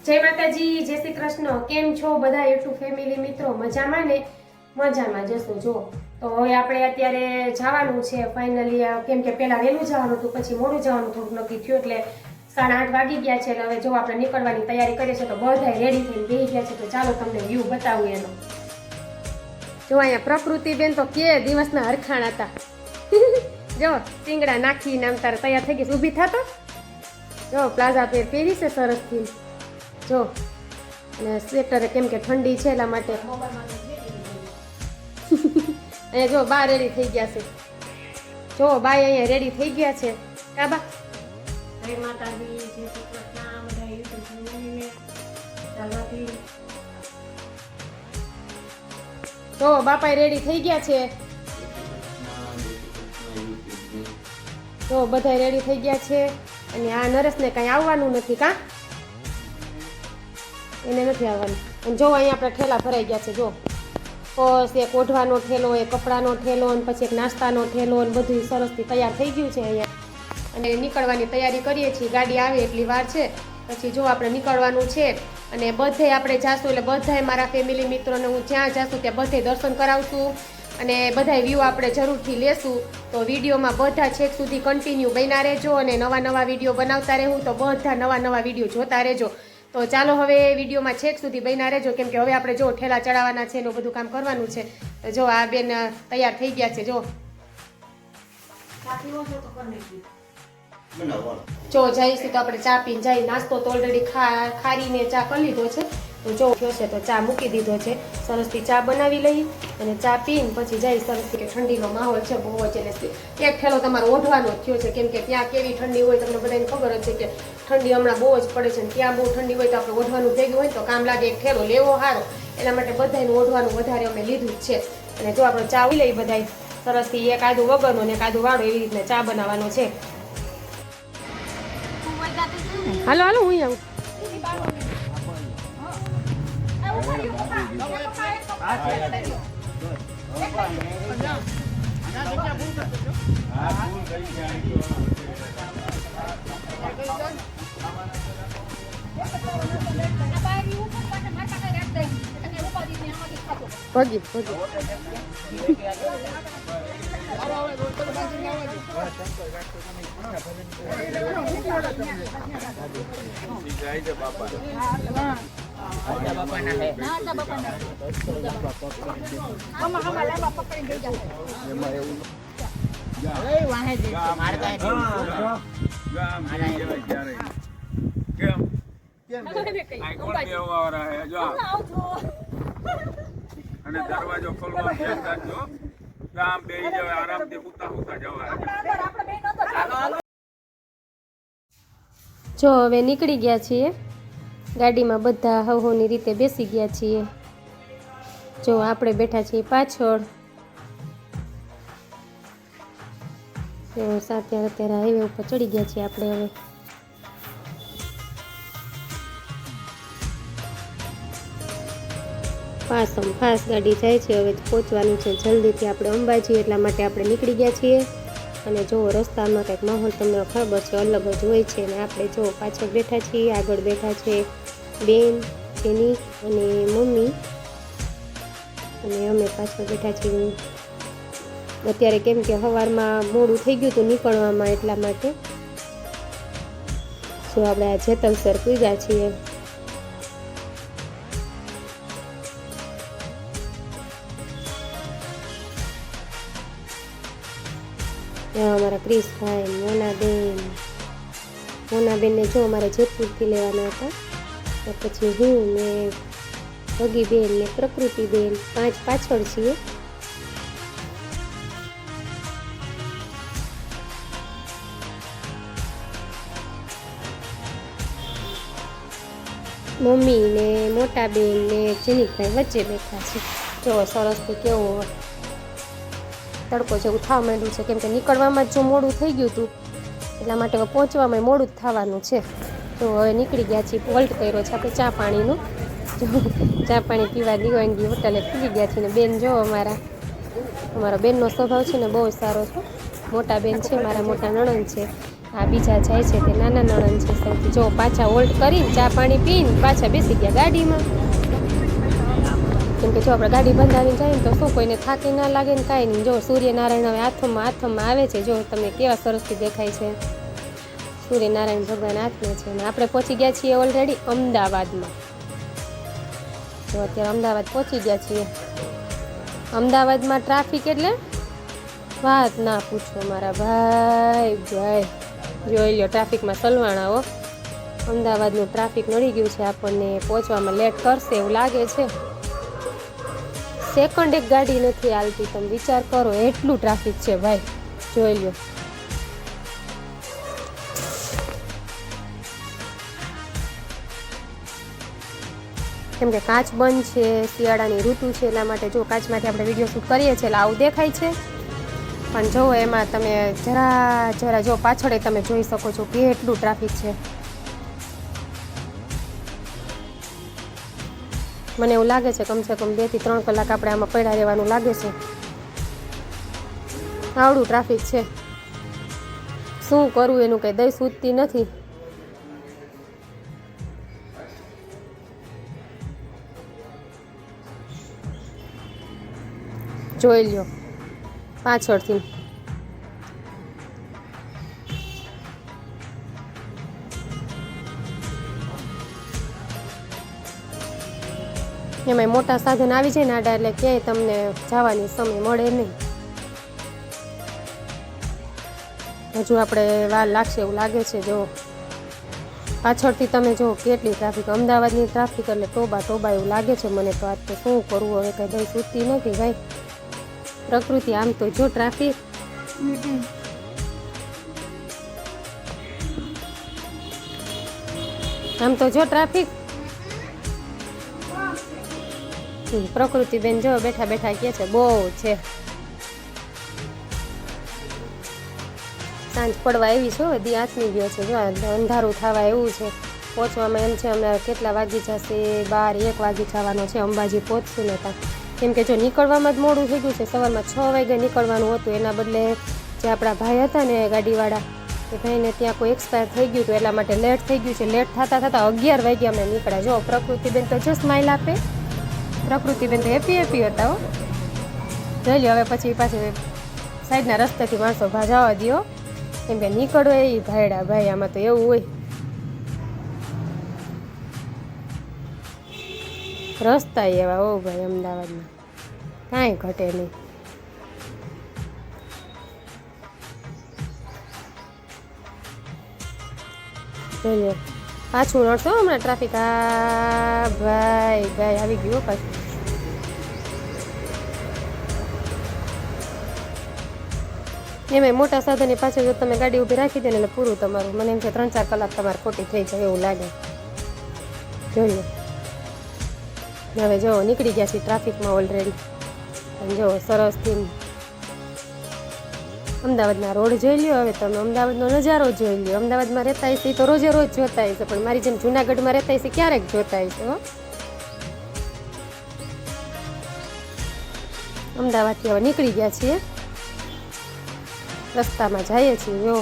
જય માતાજી, જય શ્રી કૃષ્ણ। કેમ છો બધા યુટ્યુબ ફેમિલી મિત્રો? મજામાં ને? મજામાં જશો જો। તો હવે આપણે અત્યારે જવાનું છે ફાઇનલી, કેમ કે પહેલા વહેલું જવાનું હતું, પછી મોડું જવાનું થોડું નક્કી થયું, એટલે 8:30 વાગી ગયા છે। એટલે હવે જો આપણે નીકળવાની તૈયારી કરીએ છીએ, તો બધા રેડી થઈને બેસી ગયા છે। તો ચાલો તમને વ્યૂ બતાવું એનો। જો અહીંયા પ્રકૃતિ બેન તો કે દિવસના હરખાણ હતા। જો સિંગડા નાખીને આમ તારે તૈયાર થઈ ગઈ, ઊભી થાતો જો પ્લાઝા પહેરી છે સરસથી જો, અને સ્વેટર કેમ કે ઠંડી છે એટલા માટે। અહીંયા જો બા રેડી થઈ ગયા છે, જો બા અહીંયા રેડી થઈ ગયા છે। કા બા? જય માતાજી, જય શ્રી કૃષ્ણ, બધા યુટ્યુબ ફેમિલીને ચાલવાથી જો બાપા રેડી થઈ ગયા છે, જો બધા રેડી થઈ ગયા છે। અને આ નરેશને કાંઈ આવવાનું નથી, કા એને નથી આવવાનું। અને જો અહીંયા આપણે ઠેલા ભરાઈ ગયા છે, જો બસ એક ઓઢવાનો ઠેલો, એક કપડાનો ઠેલો, અને પછી એક નાસ્તાનો ઠેલો, અને બધું સરસથી તૈયાર થઈ ગયું છે અહીંયા। અને નીકળવાની તૈયારી કરીએ છીએ, ગાડી આવે એટલી વાર છે, પછી જો આપણે નીકળવાનું છે। અને બધે આપણે જાશું, એટલે બધાય મારા ફેમિલી મિત્રોને હું જ્યાં જાશું ત્યાં બધે દર્શન કરાવશું, અને બધાય વ્યૂ આપણે જરૂરથી લેશું। તો વિડીયોમાં બધા છેક સુધી કન્ટિન્યુ બન્યા રહેજો, અને નવા નવા વિડીયો બનાવતા રહેવું, તો બધા નવા નવા વિડીયો જોતા રહેજો। તો ચાલો હવે વિડીયોમાં છેક સુધી બન્યા રહેજો, કેમ કે હવે આપણે જો ઠેલા ચડાવવાના છે, એનું બધું કામ કરવાનું છે। તો જો આ બેન તૈયાર થઈ ગયા છે, જો જો જઈશું તો આપણે ચા પીને જઈ। નાસ્તો તો ઓલરેડી ખારીને ચા કરી લીધો છે, તો જો થયો છે તો ચા મૂકી દીધો છે, સરસથી ચા બનાવી લઈ અને ચા પીને પછી જઈ સરસથી, કે ઠંડીનો માહોલ છે બહુ જ, એટલે એક ઠેલો તમારો ઓઢવાનો થયો છે, કેમ કે ત્યાં કેવી ઠંડી હોય તમને બધાને ખબર જ છે કે ઠંડી હમણાં બહુ જ પડે છે, અને ત્યાં બહુ ઠંડી હોય તો આપણે ઓઢવાનું ભેગું હોય તો કામ લાગે, એક ઠેલો લેવો સારો, એના માટે બધાનું ઓઢવાનું વધારે અમે લીધું જ છે। અને જો આપણે ચા લઈ બધાય સરસથી, એક આદુ વગરનો ને એક આદુ વાળો, એવી રીતના ચા બનાવવાનો છે। હાલો હાલો હું આવું। ભગી અને દરવાજો ખોલવાનો ધ્યાન રાખજો, આમ બેહી જાવ આરામથી, ઉતા જવા। જો હવે નીકળી ગયા છીએ ગાડીમાં, બધા હવની રીતે બેસી ગયા છીએ। જો આપણે બેઠા છીએ પાછળ, સાથે અત્યારે હાઈવે ઉપર ચડી ગયા છીએ આપણે હવે। ફાસ્ટ ગાડી જાય છે, હવે પહોંચવાનું છે જલ્દીથી આપણે અંબાજી, એટલા માટે આપણે નીકળી ગયા છીએ। અને જો રસ્તામાં કંઈક માહોલ તમને ખબર છે અલગ જ હોય છે, અને આપણે જો પાછળ બેઠા છીએ, આગળ બેઠા છે બેન જેની અને મમ્મી, અને અમે પાછળ બેઠા છીએ અત્યારે, કેમ કે સવારમાં મોડું થઈ ગયું હતું નીકળવામાં, એટલા માટે જો આપણે આ જેતલસર પૂગ્યા છીએ। અમારા ક્રિશભાઈ, મોનાબેનને જો અમારે જેતપુરથી લેવાના હતા, પછી હું ને ભગીબેન ને પ્રકૃતિબેન 5 પાછળ છીએ। મમ્મી ને મોટા બેન ને જીનીકભાઈ વચ્ચે બેઠા છે। જો સરસથી કેવો તડકો જેવું થવા માંડ્યું છે, કેમ કે નીકળવામાં જો મોડું થઈ ગયું હતું, એટલા માટે હવે પહોંચવામાં મોડું જ થવાનું છે। તો હવે નીકળી ગયા છીએ, વોલ્ટ કર્યો છે આપણે ચા પાણીનો, જો ચા પાણી પીવા દીવાનગી હોટલે પી ગયા છીએ। ને બેન જો અમારા બેનનો સ્વભાવ છે ને બહુ સારો છે, મોટા બેન છે મારા મોટા નણંદ છે, આ બીજા જાય છે તે નાના નણંદ છે સૌથી. જો પાછા હોલ્ડ કરીને ચા પાણી પીને પાછા બેસી ગયા ગાડીમાં. કેમ કે જો આપણે ગાડી બંધાવીને જઈએ તો શું કોઈને થાકી ના લાગે ને કાંઈ નહીં. જો સૂર્યનારાયણ હવે હાથમાં આવે છે. જો તમને કેવા સરસથી દેખાય છે. સૂર્યનારાયણ ભગવાન હાથમાં છે. અને આપણે પહોંચી ગયા છીએ ઓલરેડી અમદાવાદમાં. તો અત્યારે અમદાવાદ પહોંચી ગયા છીએ. અમદાવાદમાં ટ્રાફિક એટલે વાત ના પૂછો મારા ભાઈ. જોઈ લો ટ્રાફિકમાં સલવાણાઓ. અમદાવાદનું ટ્રાફિક નડી ગયું છે. આપણને પહોંચવામાં લેટ કરશે એવું લાગે છે. સેકન્ડ એક ગાડી નથી હાલતી. તમે વિચાર કરો એટલું ટ્રાફિક છે ભાઈ. જોઈ લો. કેમ કે કાચ બંધ છે, શિયાળાની ઋતુ છે, એટલા માટે જો કાચમાંથી આપણે વિડીયો શૂટ કરીએ છીએ એટલે આવું દેખાય છે. પણ જો એમાં તમે જરા જો પાછળ તમે જોઈ શકો છો કે એટલું ટ્રાફિક છે. મને એવું લાગે છે કમસે કમ 2 થી 3 કલાક આપણે આમાં પડ્યા રહેવાનું લાગે છે. આવડું ટ્રાફિક છે. શું કરવું એનું કંઈ દઈ સૂચતી નથી. જોઈ લ્યો પાછળથી. એમાંય મોટા સાધન આવી જાય ને આડા એટલે ક્યાંય તમને જવાની સમય મળે નહીં. હજુ આપણે વાર લાગશે એવું લાગે છે. જો પાછળથી તમે જો કેટલી ટ્રાફિક. અમદાવાદની ટ્રાફિક એટલે ટોબા એવું લાગે છે મને તો. આજ તો શું કરવું હવે કંઈ દઈ સૂચતી નથી ભાઈ. પ્રકૃતિ આમ તો જો ટ્રાફિક. આમ તો જો ટ્રાફિક. પ્રકૃતિ બેન જો બેઠા બેઠા કે છે બહુ છે. સાંજ પડવા એવી છે. દી આથમી ગયો છે. જો અંધારું થવા એવું છે. પહોંચવામાં એમ છે અમારે કેટલા વાગી જશે? 12-1 વાગી જવાનો છે. અંબાજી પહોંચશું ને ત્યાં. કેમ કે જો નીકળવામાં જ મોડું થઈ ગયું છે. સવારમાં 6 વાગે નીકળવાનું હતું. એના બદલે જે આપણા ભાઈ હતા ને ગાડીવાળા એ ભાઈને ત્યાં કોઈ એક્સપાયર થઈ ગયું હતું એટલા માટે લેટ થઈ ગયું છે. લેટ થતાં 11 વાગે અમે નીકળ્યા. જો પ્રકૃતિબેન તો જો સ્માઇલ આપે. પ્રકૃતિબેન તો હેપી હતા હો. જોઈ લો હવે પછી પાછું સાઈડના રસ્તેથી માણસો જવા દો. કેમ કે નીકળો એ ભાઈડા ભાઈ. આમાં તો એવું હોય. રસ્તા એવા હો ભાઈ અમદાવાદમાં કાંઈ ઘટે નહીં. જોઈએ પાછું નડશો હમણાં ટ્રાફિક. આ ભાઈ આવી ગયું પાછું. એમાં મોટા સાધનની પાછળ જો તમે ગાડી ઊભી રાખી દે ને એટલે પૂરું તમારું. મને એમ છે 3-4 કલાક તમારે ખોટી થઈ જાય એવું લાગે. જોઈએ હવે જો નીકળી ગયા છીએ ટ્રાફિકમાં ઓલરેડી. અને જો સરસથી અમદાવાદના રોડ જોઈ લ્યો. હવે તમે અમદાવાદનો નજારો જોઈ લ્યો. અમદાવાદમાં રહેતા હશે તો રોજે રોજ જોતા હશે. પણ મારી જેમ જુનાગઢમાં રહેતા હશે ક્યારેક જોતા હશે હો. અમદાવાદથી હવે નીકળી ગયા છીએ. રસ્તામાં જઈએ છીએ. જો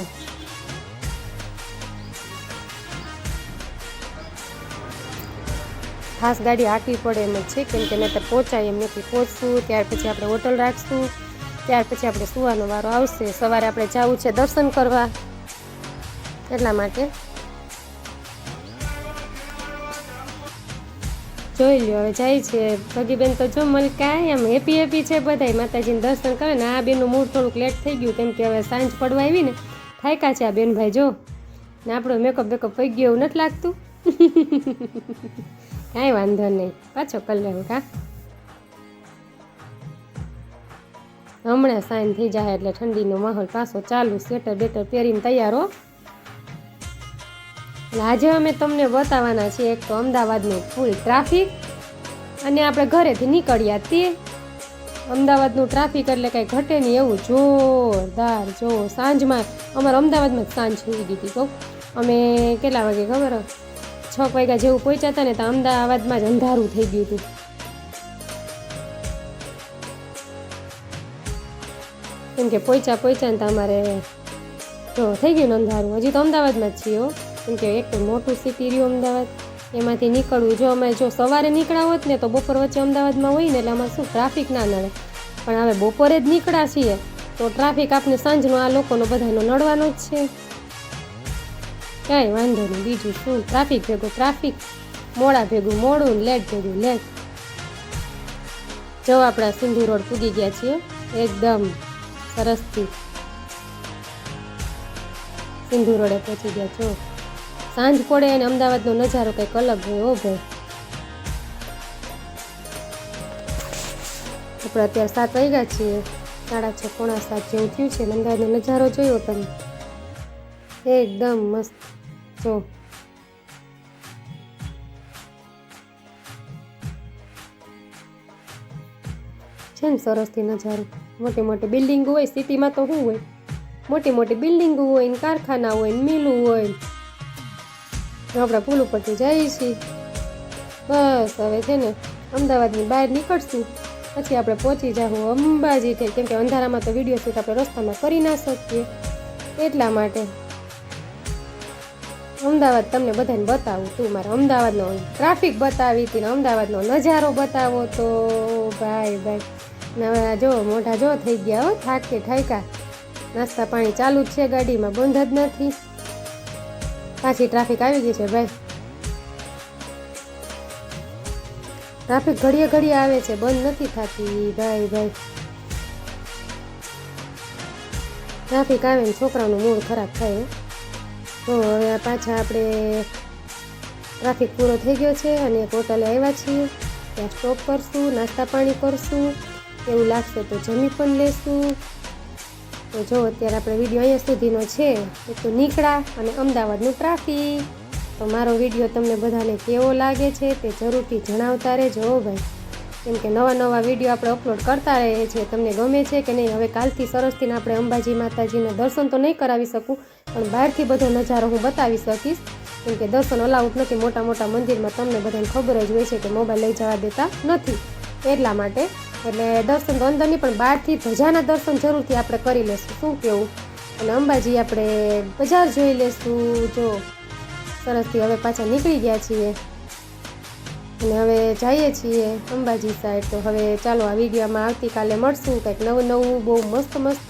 ખાસ ગાડી હાંકવી પડે એમ જ છે. કેમ કે નહીંતર પહોંચાય એમ નથી. પહોંચશું ત્યાર પછી આપણે હોટલ રાખશું. ત્યાર પછી આપણે સુવાનો વારો આવશે. સવારે આપણે જવું છે દર્શન કરવા એટલા માટે. જોઈ લ્યો હવે જાય છે ભગીબેન તો જો મલકાય એમ હેપી છે બધાય. માતાજીને દર્શન કરે ને આ બેનનું મૂળ થોડુંક લેટ થઈ ગયું. કેમ કે હવે સાંજ પડવા આવી ને થાયકા છે આ બેન ભાઈ. જો ને આપણો મેકઅપ થઈ ગયો એવું નથી લાગતું. કાંઈ વાંધો નહીં પાછો કરી લેવું. કા હમણાં સાંજ થઈ જાય એટલે ઠંડીનો માહોલ પાછો ચાલુ. સ્વેટર બેટર પહેરીને તૈયાર હો. એટલે આજે અમે તમને બતાવવાના છીએ એક તો અમદાવાદનું ફૂલ ટ્રાફિક અને આપણે ઘરેથી નીકળ્યા તે અમદાવાદનું ટ્રાફિક એટલે કાંઈ ઘટે નહીં એવું જોરદાર. જો સાંજમાં અમારે અમદાવાદમાં જ સાંજ થઈ ગઈ હતી. કહું અમે કેટલા વાગે ખબર 6 વાગ્યા જેવું પહોંચ્યા હતા ને તો અમદાવાદમાં જ અંધારું થઈ ગયું હતું. કેમ કે પહોંચ્યા ને તો અમારે તો થઈ ગયું ને અંધારું. હજી તો અમદાવાદમાં જ છીએ હો, કેમ કે એક તો મોટું સિટી રહ્યું અમદાવાદ, એમાંથી નીકળવું. જો અમે જો સવારે નીકળ્યા હોત ને તો બપોર વચ્ચે અમદાવાદમાં હોય ને એટલે અમારે શું ટ્રાફિક ના નડે. પણ હવે બપોરે જ નીકળ્યા છીએ તો ટ્રાફિક આપણે સાંજનો આ લોકોનો બધાનો નડવાનો જ છે. કાંઈ વાંધો નહીં, બીજું શું, ટ્રાફિક ભેગું ટ્રાફિક, મોડા ભેગું મોડું, લેટ ભેગું લેટ. જો આપણા સિંધુ રોડ પૂગી ગયા છીએ એકદમ સરસથી, સિંધુ રોડે પહોંચી ગયા. જો સાંજ પડે અને અમદાવાદનો નજારો કંઈક અલગ હોય. ઓ ભાઈ, આપણે અત્યારે 7 વાગ્યા છીએ, 6:30 પોણા 7 જેવું થયું છે. અમદાવાદનો નજારો જોયો તમે, એકદમ મસ્ત. જો છે ને સરસથી નજારો. મોટી મોટી બિલ્ડિંગો હોય સિટીમાં, તો શું હોય, મોટી મોટી બિલ્ડિંગો હોય ને કારખાના હોય ને મિલું હોય. આપણે પુલ ઉપરથી જઈએ છીએ. બસ હવે છે ને અમદાવાદની બહાર નીકળશું પછી આપણે પહોંચી જાઉં અંબાજી થઈ, કેમ કે અંધારામાં તો વિડીયો શૂટ આપણે રસ્તામાં કરી ના શકીએ. એટલા માટે અમદાવાદ તમને બધાને બતાવું તું, મારે અમદાવાદનો ટ્રાફિક બતાવી હતી ને અમદાવાદનો નજારો બતાવો તો ભાઈ ભાઈ. ને હવે જો મોઢા જો થઈ ગયા હો, થાકે ઠાયકા. નાસ્તા પાણી ચાલુ જ છે ગાડીમાં, બંધ જ નથી. પાછી ટ્રાફિક આવી ગઈ છે ભાઈ, ટ્રાફિક ઘડીએ ઘડીએ આવે છે, બંધ નથી થતી ભાઈ ભાઈ. ટ્રાફિક આવે ને છોકરાનું મૂડ ખરાબ થાય. તો હવે પાછા આપણે ટ્રાફિક પૂરો થઈ ગયો છે અને એક હોટલે આવ્યા છીએ, ત્યાં સ્ટોપ કરશું, નાસ્તા પાણી કરશું, એવું લાગશે તો જમી પણ લેશું. તો જો અત્યારે આપણે વિડીયો અહીંયા સુધીનો છે. એક તો નીકળ્યા અને અમદાવાદનું ટ્રાફિક. તો મારો વિડીયો તમને બધાને કેવો લાગે છે તે જરૂરથી જણાવતા રહેજો ભાઈ, કેમ કે નવા નવા વિડીયો આપણે અપલોડ કરતા રહીએ છીએ. તમને ગમે છે કે નહીં? હવે કાલથી સરસથી આપણે અંબાજી માતાજીના દર્શન તો નહીં કરાવી શકું, પણ બહારથી બધો નજારો હું બતાવી શકીશ, કેમ કે દર્શન અલાઉડ નથી મોટા મોટા મંદિરમાં. તમને બધાને ખબર જ હોય છે કે મોબાઈલ લઈ જવા દેતા નથી, એટલા માટે. એટલે દર્શન તો અંદર નહીં પણ બહારથી ધજાના દર્શન જરૂરથી આપણે કરી લઈશું, શું કેવું? અને અંબાજી આપણે બજાર જોઈ લઈશું. જો સરસથી હવે પાછા નીકળી ગયા છીએ અને હવે જઈએ છીએ અંબાજી સાઈડ. તો હવે ચાલો આ વિડીયોમાં આવતીકાલે મળશું કંઈક નવું નવું બહુ મસ્ત મસ્ત.